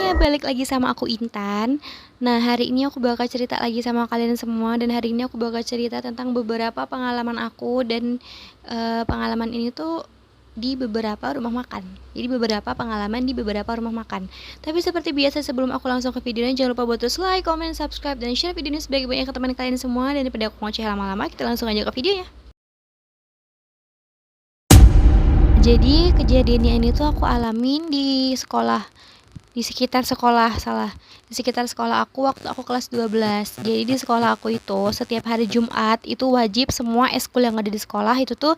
semuanya, balik lagi sama aku Intan. Nah, hari ini aku bakal cerita lagi sama kalian semua dan hari ini aku bakal cerita tentang beberapa pengalaman aku dan pengalaman ini tuh di beberapa rumah makan. Jadi beberapa pengalaman di beberapa rumah makan. Tapi seperti biasa sebelum aku langsung ke videonya, jangan lupa buat terus like, comment, subscribe, dan share video ini sebaik-baiknya ke teman kalian semua. Dan daripada aku ngoceh lama-lama, kita langsung aja ke videonya. Jadi kejadiannya ini tuh aku alamin di sekolah, di sekitar sekolah, di sekitar sekolah aku waktu aku kelas 12. Jadi di sekolah aku itu setiap hari Jumat itu wajib semua eskul yang ada di sekolah itu tuh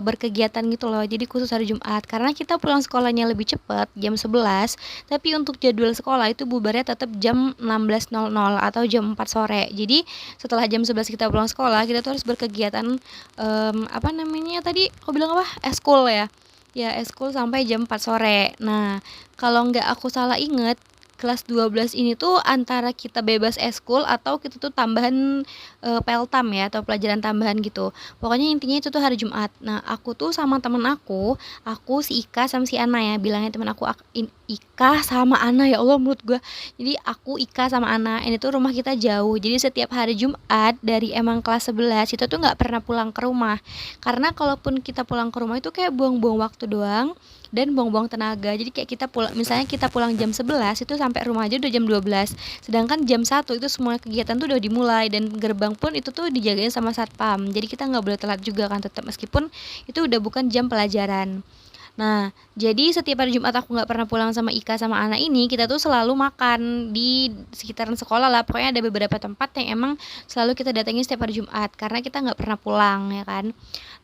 berkegiatan gitu loh. Jadi khusus hari Jumat karena kita pulang sekolahnya lebih cepat jam 11, tapi untuk jadwal sekolah itu bubarnya tetap jam 16.00 atau jam 4 sore. Jadi setelah jam 11 kita pulang sekolah, kita tuh harus berkegiatan apa namanya tadi aku bilang apa? Eskul ya. Ya, eskul sampai jam 4 sore. Nah, kalau nggak aku salah inget, kelas 12 ini tuh antara kita bebas eskul atau kita tuh tambahan peltam ya atau pelajaran tambahan gitu. Pokoknya intinya itu tuh hari Jumat. Nah, aku tuh sama temen aku si Ika sama si Ana ya, bilangnya temen aku Ika sama Ana, ya Allah menurut gue. Jadi aku Ika sama Ana, ini tuh rumah kita jauh. Jadi setiap hari Jumat dari emang kelas 11 itu tuh nggak pernah pulang ke rumah. Karena kalaupun kita pulang ke rumah itu kayak buang-buang waktu doang dan buang-buang tenaga. Jadi kayak kita pulang, misalnya kita pulang jam 11 itu sampai rumah aja udah jam 12. Sedangkan jam 1 itu semua kegiatan tuh udah dimulai dan gerbang pun itu tuh dijagain sama satpam. Jadi kita nggak boleh telat juga kan tetap meskipun itu udah bukan jam pelajaran. Nah, jadi setiap hari Jumat aku nggak pernah pulang sama Ika sama anak ini, kita tuh selalu makan di sekitaran sekolah lah. Pokoknya ada beberapa tempat yang emang selalu kita datangi setiap hari Jumat karena kita nggak pernah pulang ya kan.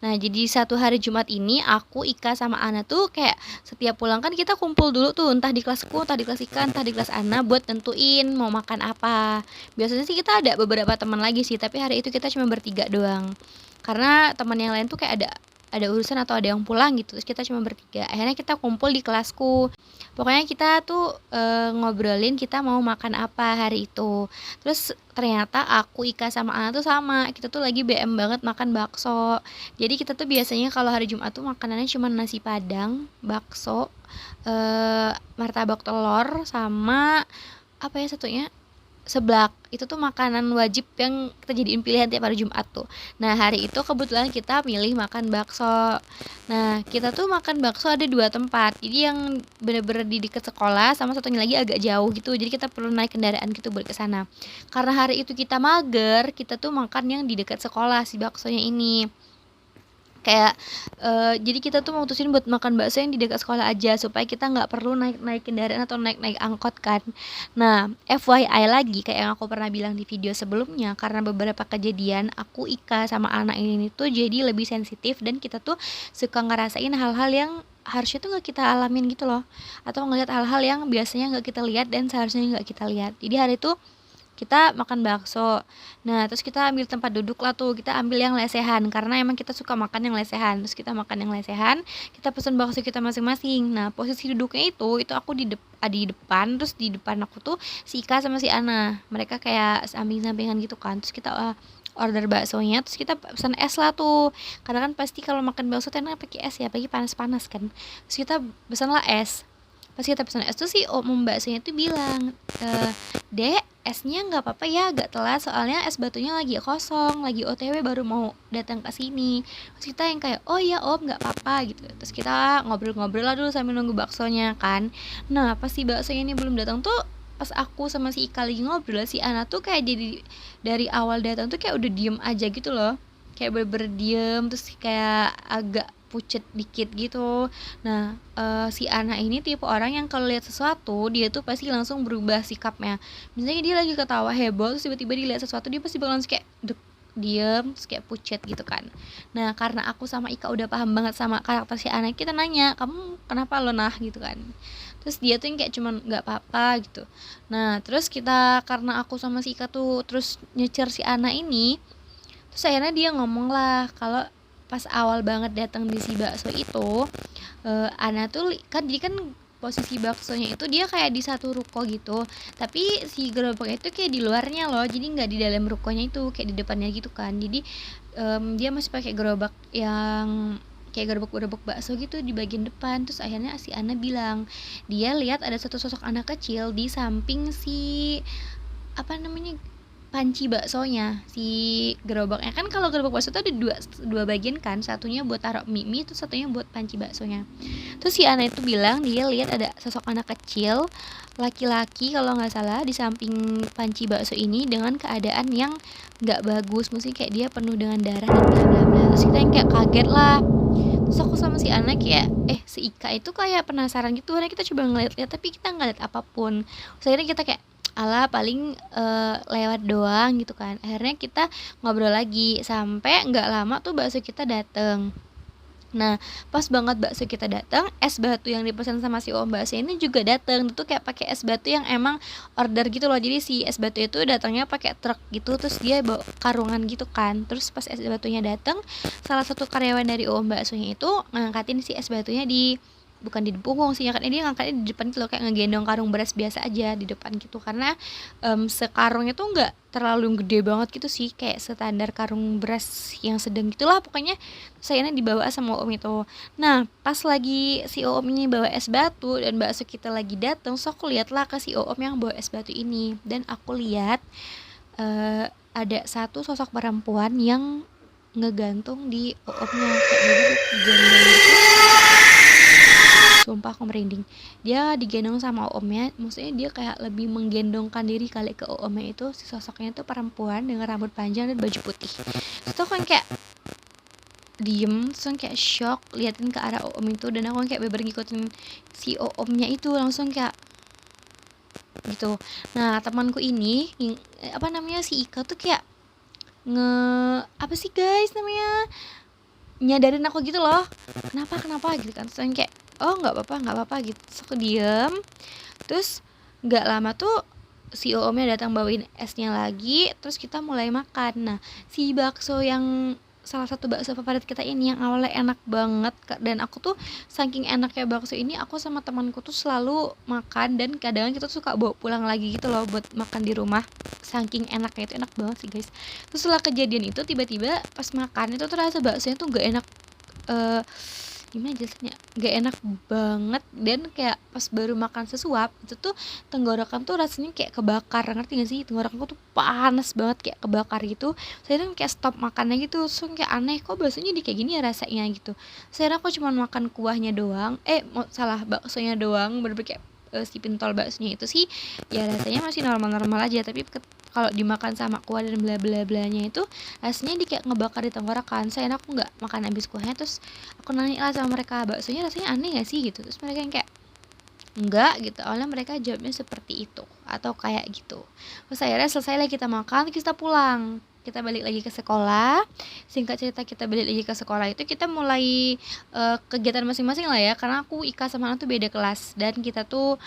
Nah, jadi satu hari Jumat ini aku, Ika sama Ana tuh kayak setiap pulang kan kita kumpul dulu tuh entah di kelasku, entah di kelas Ika, entah di kelas Ana buat tentuin mau makan apa. Biasanya sih kita ada beberapa teman lagi sih, tapi hari itu kita cuma bertiga doang. Karena teman yang lain tuh kayak ada urusan atau ada yang pulang gitu, terus kita cuma bertiga. Akhirnya kita kumpul di kelasku. Pokoknya kita tuh ngobrolin kita mau makan apa hari itu. Terus ternyata aku, Ika sama Ana tuh sama, kita tuh lagi BM banget makan bakso. Jadi kita tuh biasanya kalau hari Jumat tuh makanannya cuma nasi padang, bakso, martabak telur sama apa ya satunya, seblak. Itu tuh makanan wajib yang kita jadiin pilihan tiap hari Jumat tuh. Nah, hari itu kebetulan kita milih makan bakso. Nah, kita tuh makan bakso ada dua tempat. Jadi yang bener-bener di dekat sekolah sama satunya lagi agak jauh gitu. Jadi kita perlu naik kendaraan gitu buat ke sana. Karena hari itu kita mager, kita tuh makan yang di dekat sekolah si baksonya ini. Kayak jadi kita tuh mutusin buat makan bakso yang di dekat sekolah aja supaya kita nggak perlu naik kendaraan atau naik angkot kan. Nah, FYI lagi kayak yang aku pernah bilang di video sebelumnya, karena beberapa kejadian aku, Ika sama anak ini tuh jadi lebih sensitif dan kita tuh suka ngerasain hal-hal yang harusnya tuh nggak kita alamin gitu loh, atau ngeliat hal-hal yang biasanya nggak kita lihat dan seharusnya nggak kita lihat. Jadi hari itu kita makan bakso. Nah, terus kita ambil tempat duduk lah tuh. Kita ambil yang lesehan karena emang kita suka makan yang lesehan. Terus kita makan yang lesehan, kita pesen bakso kita masing-masing. Nah, posisi duduknya itu aku di depan, terus di depan aku tuh si Ika sama si Ana. Mereka kayak samping-sampingan gitu kan. Terus kita order baksonya, terus kita pesan es lah tuh. Karena kan pasti kalau makan bakso tuh enak pakai es ya, apalagi panas-panas kan. Terus kita pesan lah es. Pas kita pesan es tuh si om baksonya tuh bilang, Dek, esnya nggak apa-apa ya agak telat soalnya es batunya lagi kosong, lagi OTW baru mau datang ke sini. Terus kita yang kayak oh iya om nggak apa-apa gitu. Terus kita ngobrol-ngobrol lah dulu sambil nunggu baksonya kan. Nah pas si baksonya ini belum datang tuh, pas aku sama si Ika lagi ngobrol, si Ana tuh kayak jadi dari awal datang tuh kayak udah diem aja gitu loh, kayak bener-bener diem, terus kayak agak pucet dikit gitu. Nah, si Ana ini tipe orang yang kalau lihat sesuatu dia tuh pasti langsung berubah sikapnya. Misalnya dia lagi ketawa heboh terus tiba-tiba dilihat sesuatu dia pasti bakal langsung kayak diem terus kayak pucet gitu kan. Nah, karena aku sama Ika udah paham banget sama karakter si Ana, kita nanya, "Kamu kenapa lo nah?" gitu kan. Terus dia tuh yang kayak cuman nggak apa-apa gitu. Nah, terus kita karena aku sama si Ika tuh terus nyecer si Ana ini, terus akhirnya dia ngomong lah kalau pas awal banget datang di si bakso itu, Ana tuh kan jadi kan posisi baksonya itu dia kayak di satu ruko gitu, tapi si gerobaknya itu kayak di luarnya loh, jadi nggak di dalam rukonya itu, kayak di depannya gitu kan. Jadi dia masih pakai gerobak yang kayak gerobak-gerobak bakso gitu di bagian depan. Terus akhirnya si Ana bilang dia lihat ada satu sosok anak kecil di samping si apa namanya panci baksonya, si gerobaknya. Kan kalau gerobak bakso tuh ada dua bagian kan, satunya buat taruh mie, terus satunya buat panci baksonya. Terus si Ana itu bilang dia lihat ada sosok anak kecil laki-laki kalau nggak salah di samping panci bakso ini dengan keadaan yang nggak bagus, mesti kayak dia penuh dengan darah dan bla bla bla. Terus kita yang kayak kaget lah. Terus aku sama si Ana kayak si Ika itu kayak penasaran gitu, karena kita coba ngeliat-liat tapi kita nggak lihat apapun. Terus akhirnya kita kayak ala paling lewat doang gitu kan. Akhirnya kita ngobrol lagi sampai nggak lama tuh bakso kita dateng. Nah, pas banget bakso kita datang, es batu yang dipesan sama si om bakso ini juga datang. Itu kayak pakai es batu yang emang order gitu loh. Jadi si es batu itu datangnya pakai truk gitu, terus dia bawa karungan gitu kan. Terus pas es batunya datang, salah satu karyawan dari om baksonya itu ngangkatin si es batunya bukan di punggung sih, kan dia ngangkatnya di depan gitu loh, kayak ngegendong karung beras biasa aja di depan gitu, karena sekarungnya tuh nggak terlalu gede banget gitu sih, kayak standar karung beras yang sedang gitulah pokoknya. Sayangnya dibawa sama om itu. Nah pas lagi si om ini bawa es batu dan bakso kita lagi dateng, so aku lihatlah ke si om yang bawa es batu ini, dan aku lihat ada satu sosok perempuan yang ngegantung di omnya, kayak dia digendong gitu. Sumpah aku merinding. Dia digendong sama omnya, maksudnya dia kayak lebih menggendongkan diri kali ke omnya itu. Si sosoknya itu perempuan dengan rambut panjang dan baju putih. Terus aku kan kayak diem, terus kayak shock liatin ke arah om itu, dan aku kayak beber ngikutin si omnya itu langsung kayak gitu. Nah temanku ini apa namanya si Ika tuh kayak apa sih guys namanya, nyadarin aku gitu loh, kenapa gitu kan. Terus kayak oh nggak apa-apa gitu. Terus aku diem. Terus nggak lama tuh si omnya datang bawain esnya lagi, terus kita mulai makan. Nah si bakso yang salah satu bakso favorit kita ini yang awalnya enak banget, dan aku tuh saking enaknya bakso ini aku sama temanku tuh selalu makan, dan kadang kita tuh suka bawa pulang lagi gitu loh buat makan di rumah, saking enaknya. Itu enak banget sih guys. Terus setelah kejadian itu tiba-tiba pas makan itu tuh rasa baksonya tuh gak enak, gimana jelasnya, gak enak banget. Dan kayak pas baru makan sesuap itu tuh tenggorokan tuh rasanya kayak kebakar, ngerti gak sih? Tenggorokanku tuh panas banget kayak kebakar gitu. Saya tuh kayak stop makannya gitu. So kayak aneh, kok baksonya di kayak gini ya rasanya gitu. Saya aku cuma makan kuahnya doang, baksonya doang, bener-bener kayak si pentol baksonya itu sih ya rasanya masih normal-normal aja, tapi kalau dimakan sama kuah dan bla bla blanya itu rasanya kayak ngebakar di tenggorokan. Saya aku nggak makan habis kuahnya. Terus aku nanya lah sama mereka, baksonya rasanya aneh gak sih gitu. Terus mereka yang kayak enggak gitu, awalnya mereka jawabnya seperti itu atau kayak gitu. Terus akhirnya selesai lah kita makan, kita pulang, kita balik lagi ke sekolah. Singkat cerita kita balik lagi ke sekolah itu kita mulai kegiatan masing-masing lah ya, karena aku Ika sama Ana tuh beda kelas, dan kita tuh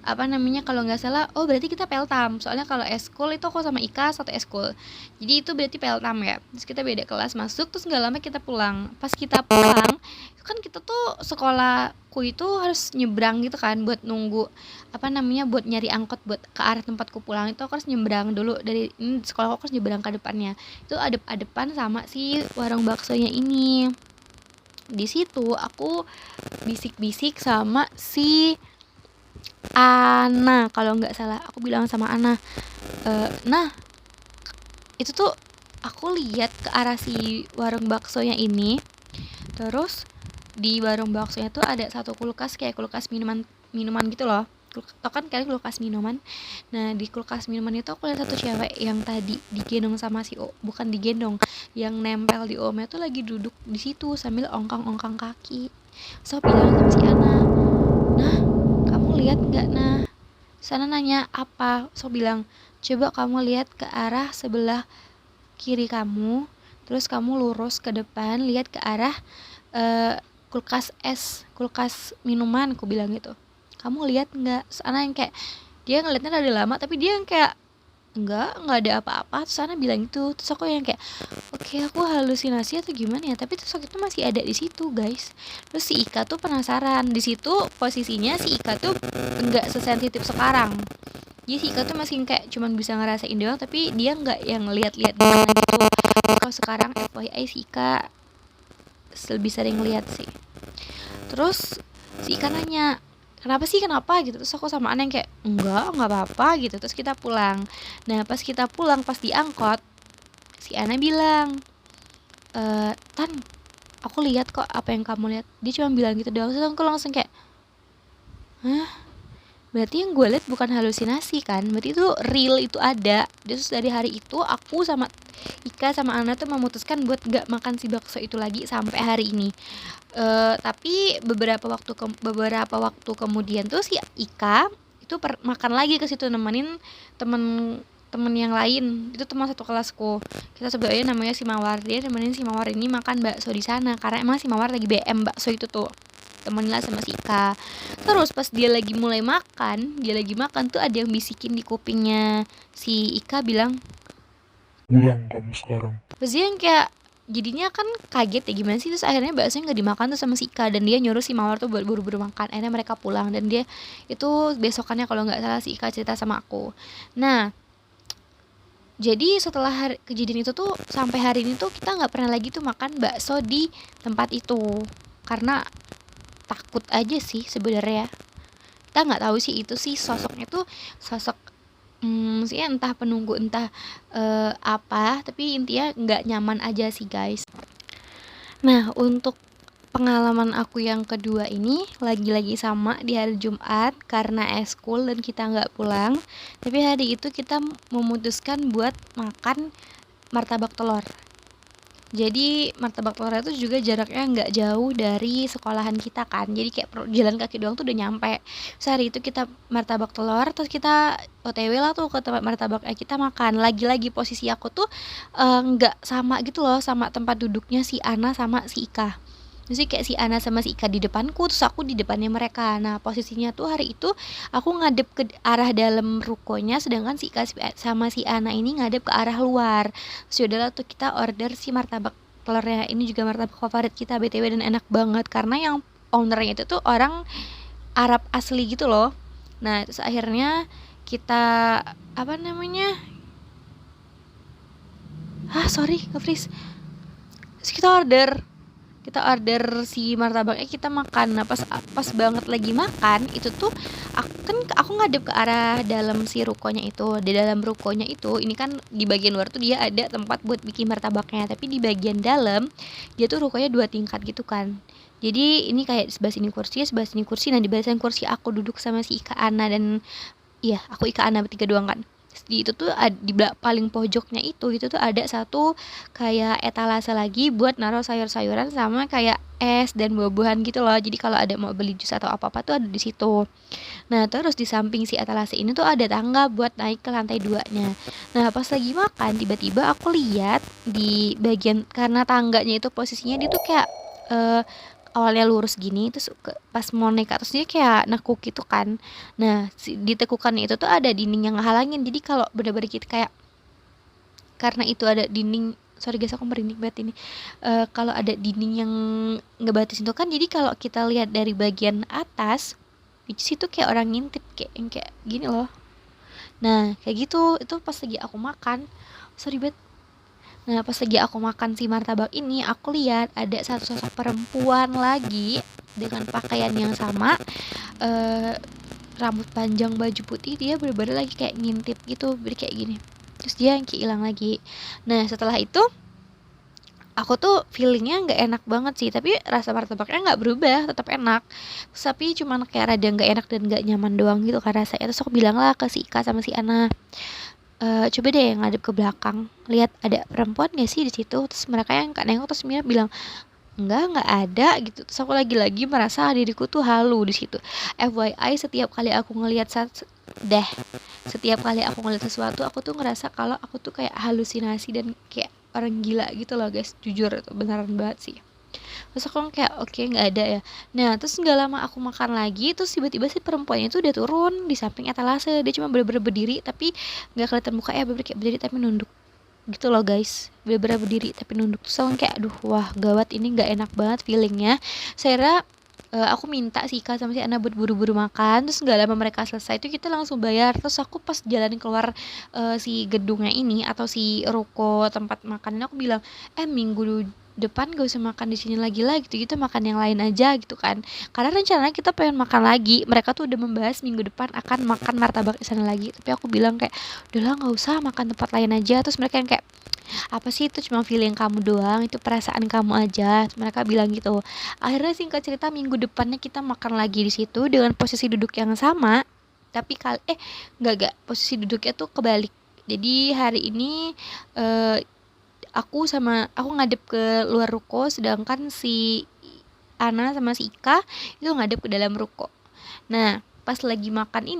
apa namanya kalau nggak salah berarti kita peltam, soalnya kalau eskul itu aku sama Ika satu eskul, jadi itu berarti peltam ya. Terus kita beda kelas masuk, terus nggak lama kita pulang. Pas kita pulang kan kita tuh sekolahku itu harus nyebrang gitu kan buat nunggu apa namanya buat nyari angkot buat ke arah tempatku pulang. Itu aku harus nyebrang dulu dari sekolah, aku harus nyebrang ke depannya, itu adep-adepan sama si warung baksonya ini. Di situ aku bisik-bisik sama si Ana, kalau nggak salah aku bilang sama Ana, nah itu tuh aku lihat ke arah si warung baksonya ini. Terus di warung baksonya tuh ada satu kulkas, kayak kulkas minuman gitu loh. Tau kan kalian kulkas minuman. Nah di kulkas minuman itu aku lihat satu cewek yang tadi digendong sama si bukan digendong, yang nempel di omnya tuh lagi duduk di situ sambil ongkang-ongkang kaki. So bilang sama si Ana, nah kamu lihat nggak? Nah sana nanya apa, so bilang coba kamu lihat ke arah sebelah kiri kamu, terus kamu lurus ke depan, lihat ke arah kulkas kulkas minuman, aku bilang gitu. Kamu lihat nggak? Sana yang kayak dia ngeliatnya rada lama, tapi dia yang kayak nggak ada apa-apa. Terus Ana bilang itu, terus aku yang kayak oke, aku halusinasi atau gimana ya, tapi terus waktu itu masih ada di situ guys. Terus si Ika tuh penasaran, di situ posisinya si Ika tuh nggak sesensitif sekarang, jadi si Ika tuh masih kayak cuman bisa ngerasain doang, tapi dia nggak yang lihat-lihat gimana gitu. Kalau sekarang FYI si Ika lebih sering lihat sih. Terus si Ika nanya, kenapa gitu. Terus aku sama Ana yang kayak enggak apa-apa gitu. Terus kita pulang. Nah pas kita pulang, pas di angkot, si Ana bilang, Tan, aku lihat kok apa yang kamu lihat. Dia cuma bilang gitu doang. Terus aku langsung kayak, hah, berarti yang gue lihat bukan halusinasi kan, berarti itu real, itu ada. Terus dari hari itu aku sama Ika sama Ana tuh memutuskan buat gak makan si bakso itu lagi sampai hari ini. Tapi beberapa waktu kemudian tuh si Ika itu makan lagi ke situ, nemenin temen yang lain. Itu teman satu kelasku, kita sebutnya namanya si Mawar. Dia nemenin si Mawar ini makan bakso di sana karena emang si Mawar lagi BM bakso itu tuh, temenin lah sama si Ika. Terus pas dia lagi makan tuh ada yang bisikin di kupingnya si Ika bilang, Pulang kamu sekarang. terus dia yang kayak jadinya kan kaget ya gimana sih. Terus akhirnya baksonya nggak dimakan tuh sama si Ika, dan dia nyuruh si Mawar tuh buat buru-buru makan. Akhirnya mereka pulang, dan dia itu besokannya kalau nggak salah si Ika cerita sama aku. Nah jadi setelah kejadian itu tuh sampai hari ini tuh kita nggak pernah lagi tuh makan bakso di tempat itu, karena takut aja sih sebenarnya. Kita nggak tahu sih itu sih sosoknya tuh sosok sih entah penunggu entah apa, tapi intinya nggak nyaman aja sih guys. Nah untuk pengalaman aku yang kedua ini lagi-lagi sama di hari Jumat karena eskul dan kita nggak pulang, tapi hari itu kita memutuskan buat makan martabak telur. Jadi martabak telur itu juga jaraknya nggak jauh dari sekolahan kita kan, jadi kayak jalan kaki doang tuh udah nyampe. Sehari itu kita martabak telur, terus kita OTW lah tuh ke tempat martabaknya, kita makan. Lagi-lagi posisi aku tuh nggak sama gitu loh sama tempat duduknya si Ana sama si Ika. Jadi kayak si Ana sama si Ika di depanku, terus aku di depannya mereka. Nah posisinya tuh hari itu aku ngadep ke arah dalam rukonya, sedangkan si Ika sama si Ana ini ngadep ke arah luar. Terus yaudahlah tuh kita order si martabak telurnya. Ini juga martabak favorit kita BTW, dan enak banget karena yang ownernya itu tuh orang Arab asli gitu loh. Nah terus akhirnya kita apa namanya, nge-freeze. Terus kita order si martabaknya, kita makan. Nah pas banget lagi makan itu tuh aku ngadep ke arah dalam si rukonya itu. Di dalam rukonya itu, ini kan di bagian luar tuh dia ada tempat buat bikin martabaknya, tapi di bagian dalam dia tuh rukonya 2 tingkat gitu kan. Jadi ini kayak sebelah sini kursi, sebelah sini kursi. Nah di barisan kursi aku duduk sama si Ika Ana dan iya aku Ika Ana bertiga doang kan. Di itu tuh di paling pojoknya itu tuh ada satu kayak etalase lagi buat naruh sayur-sayuran sama kayak es dan buah-buahan gitu loh. Jadi kalau ada mau beli jus atau apa-apa tuh ada di situ. Nah terus di samping si etalase ini tuh ada tangga buat naik ke lantai 2-nya. Nah pas lagi makan tiba-tiba aku lihat di bagian, karena tangganya itu posisinya dia tuh kayak awalnya lurus gini, terus pas mau naik ke atas dia kayak nekuk gitu kan. Nah di tekukannya itu tuh ada dinding yang ngehalangin. Jadi kalau bener-bener kita kayak, karena itu ada dinding, sorry guys aku merinding banget ini. Kalau ada dinding yang ngebatasin itu kan, jadi kalau kita lihat dari bagian atas which itu kayak orang ngintip kayak yang kayak gini loh. Nah kayak gitu, itu pas lagi aku makan, sorry banget. Nah pas lagi aku makan si martabak ini, aku lihat ada satu sosok perempuan lagi dengan pakaian yang sama, rambut panjang, baju putih. Dia bener-bener lagi kayak ngintip gitu, kayak gini. Terus dia yang kayak hilang lagi. Nah setelah itu aku tuh feelingnya nggak enak banget sih, tapi rasa martabaknya nggak berubah, tetap enak. Terus, tapi cuma kayak rada nggak enak dan nggak nyaman doang gitu kan rasanya. Terus aku bilang lah ke si Ika sama si Ana, coba deh ngadep ke belakang, lihat ada perempuan gak sih di situ. Terus mereka yang nggak nengok, terus Mira bilang nggak ada gitu. Terus aku lagi-lagi merasa diriku tuh halu di situ. FYI setiap kali aku ngelihat setiap kali aku ngeliat sesuatu, aku tuh ngerasa kalau aku tuh kayak halusinasi dan kayak orang gila gitu loh guys. Jujur itu beneran banget sih. Terus aku kayak oke, nggak ada ya. Nah terus nggak lama aku makan lagi, terus tiba-tiba si perempuannya itu udah turun di samping etalase. Dia cuma bener-bener berdiri, tapi nggak kelihatan muka ya, bener-bener kayak berdiri tapi nunduk gitu loh guys. Bener-bener berdiri tapi nunduk. Terus aku kayak aduh wah gawat, ini nggak enak banget feelingnya. Saya kira aku minta si Ika sama si Ana buat buru-buru makan. Terus nggak lama mereka selesai itu kita langsung bayar. Terus aku pas jalan keluar si gedungnya ini atau si ruko tempat makannya, aku bilang minggu depan gak usah makan di sini lagi lah gitu, kita makan yang lain aja gitu kan, karena rencananya kita pengen makan lagi. Mereka tuh udah membahas minggu depan akan makan martabak di sana lagi, tapi aku bilang kayak udahlah nggak usah, makan tempat lain aja. Terus mereka yang kayak apa sih, itu cuma feeling kamu doang, itu perasaan kamu aja. Terus mereka bilang gitu. Akhirnya singkat cerita minggu depannya kita makan lagi di situ dengan posisi duduk yang sama, tapi nggak posisi duduknya tuh kebalik. Jadi hari ini aku ngadep ke luar ruko, sedangkan si Ana sama si Ika itu ngadep ke dalam ruko. Nah, pas lagi makan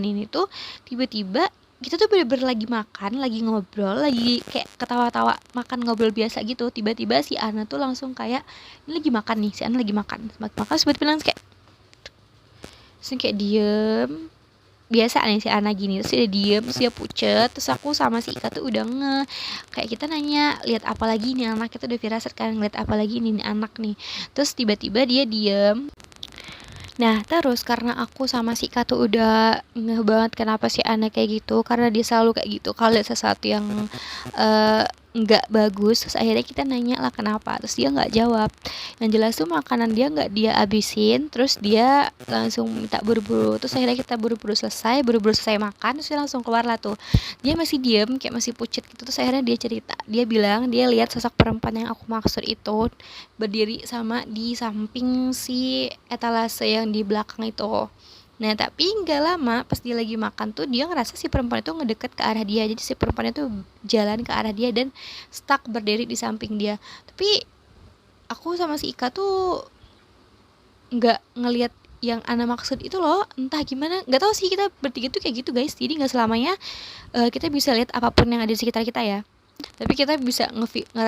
ini tuh tiba-tiba kita tuh bener-bener lagi makan, lagi ngobrol, lagi kayak ketawa-tawa, makan ngobrol biasa gitu. Tiba-tiba si Ana tuh langsung kayak, ini lagi makan nih, si Ana lagi makan. Makan terus tiba-tiba langsung kayak diem. Biasa nih si Ana gini, terus dia diem, terus dia pucet. Terus aku sama si Ika tuh udah kayak kita nanya, lihat apa lagi nih anak, kita udah firasat kan, lihat apa lagi nih anak nih. Terus tiba-tiba dia diem. Nah, terus karena aku sama si Ika tuh udah ngeh banget kenapa si Ana kayak gitu, karena dia selalu kayak gitu kalau lihat sesuatu yang eh, nggak bagus. Terus akhirnya kita nanya lah kenapa, terus dia nggak jawab. Yang jelas tuh makanan dia nggak dia abisin, terus dia langsung minta buru-buru. Terus akhirnya kita buru-buru selesai makan, terus dia langsung keluar lah tuh. Dia masih diem, kayak masih pucet gitu. Terus akhirnya dia cerita, dia bilang dia lihat sosok perempuan yang aku maksud itu berdiri sama di samping si etalase yang di belakang itu. Nah, tapi nggak lama pas dia lagi makan tuh dia ngerasa si perempuan itu ngedeket ke arah dia. Jadi si perempuan itu jalan ke arah dia dan stuck berdiri di samping dia. Tapi aku sama si Ika tuh nggak ngelihat yang Ana maksud itu loh. Entah gimana, nggak tahu sih, kita bertiga tuh kayak gitu guys. Jadi nggak selamanya kita bisa lihat apapun yang ada di sekitar kita ya, tapi kita bisa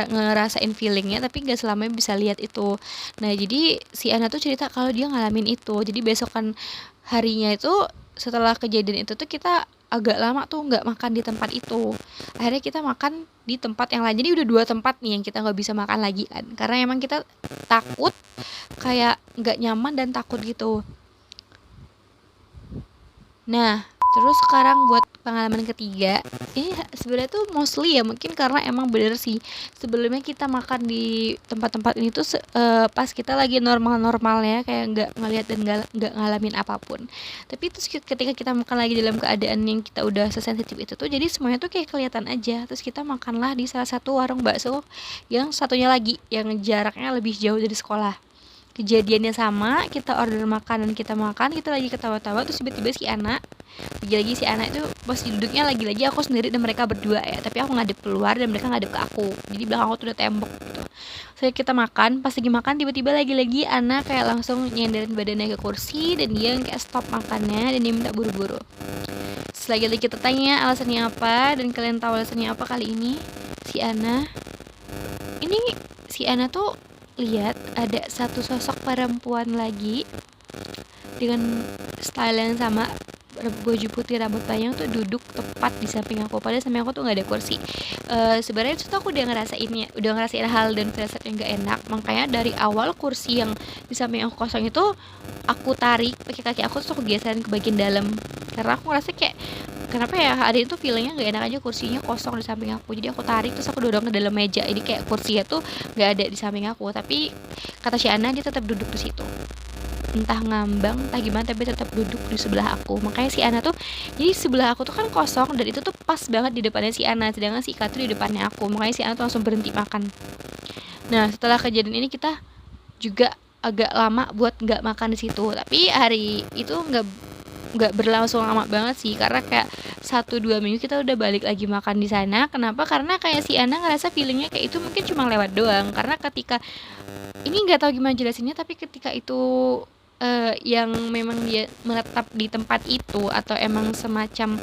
ngerasain feelingnya, tapi nggak selamanya bisa lihat itu. Nah, jadi si Ana tuh cerita kalau dia ngalamin itu. Jadi besokan harinya itu, setelah kejadian itu tuh kita agak lama tuh nggak makan di tempat itu. Akhirnya kita makan di tempat yang lain. Jadi udah 2 tempat nih yang kita nggak bisa makan lagi kan, karena emang kita takut, kayak nggak nyaman dan takut gitu. Nah, terus sekarang buat pengalaman ketiga, ini sebenarnya tuh mostly ya mungkin karena emang bener sih sebelumnya kita makan di tempat-tempat ini tuh pas kita lagi normal-normalnya, kayak nggak ngeliat dan nggak ngalamin apapun. Tapi terus ketika kita makan lagi dalam keadaan yang kita udah sesensitif itu tuh, jadi semuanya tuh kayak kelihatan aja. Terus kita makanlah di salah satu warung bakso yang satunya lagi yang jaraknya lebih jauh dari sekolah. Kejadiannya sama, kita order makanan, kita makan, kita lagi ketawa-tawa, terus tiba-tiba si Ana, lagi-lagi si Ana itu pas duduknya lagi-lagi aku sendiri dan mereka berdua ya, tapi aku ngadep keluar dan mereka ngadep ke aku, jadi belakang aku tuh udah tembok gitu. Saya kita makan, pas lagi makan tiba-tiba lagi-lagi Ana kayak langsung nyenderin badannya ke kursi dan dia kayak stop makannya dan dia minta buru-buru. Selagi lagi kita tanya alasannya apa, dan kalian tahu alasannya apa kali ini, si Ana ini si Ana tuh lihat ada satu sosok perempuan lagi dengan style yang sama, baju putih rambut panjang tuh duduk tepat di samping aku, padahal samping aku tuh nggak ada kursi. Sebenarnya itu aku udah ngerasain hal dan firasat yang nggak enak. Makanya dari awal kursi yang di samping aku kosong itu aku tarik pakai kaki aku, terus aku geserin ke bagian dalam, karena aku ngerasa kayak kenapa ya hari itu feelingnya nggak enak aja, kursinya kosong di samping aku. Jadi aku tarik terus aku dorong ke dalam meja, jadi kayak kursinya tuh nggak ada di samping aku. Tapi kata Syana dia tetap duduk di situ, entah ngambang entah gimana, tapi tetap duduk di sebelah aku. Makanya si Ana tuh, jadi sebelah aku tuh kan kosong dan itu tuh pas banget di depannya si Ana, sedangkan si Ika tuh di depannya aku. Makanya si Ana tuh langsung berhenti makan. Nah, setelah kejadian ini kita juga agak lama buat nggak makan di situ. Tapi hari itu nggak berlangsung lama banget sih, karena kayak 1-2 minggu kita udah balik lagi makan di sana. Kenapa? Karena kayak si Ana ngerasa feelingnya kayak itu mungkin cuma lewat doang. Karena ketika ini nggak tahu gimana jelasinnya, tapi ketika itu yang memang dia menetap di tempat itu, atau emang semacam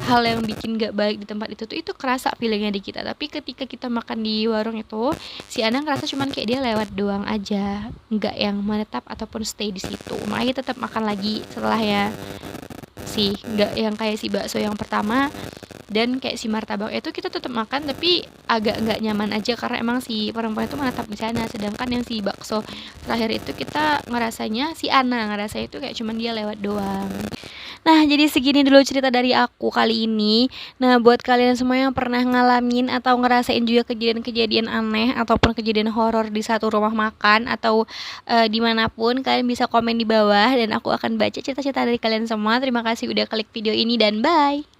hal yang bikin gak baik di tempat itu tuh, itu kerasa feelingnya di kita. Tapi ketika kita makan di warung itu, si Ana ngerasa cuman kayak dia lewat doang aja, nggak yang menetap ataupun stay di situ. Makanya tetap makan lagi setelahnya sih, nggak yang kayak si bakso yang pertama Dan kayak si martabak itu kita tetap makan tapi agak nggak nyaman aja karena emang si perempuan itu menetap di sana. Sedangkan yang si bakso terakhir itu kita ngerasanya si Ana ngerasa itu kayak cuman dia lewat doang. Nah, jadi segini dulu cerita dari aku kali ini. Nah, buat kalian semua yang pernah ngalamin atau ngerasain juga kejadian-kejadian aneh ataupun kejadian horor di satu rumah makan atau dimanapun, kalian bisa komen di bawah dan aku akan baca cerita-cerita dari kalian semua. Terima kasih udah klik video ini dan bye.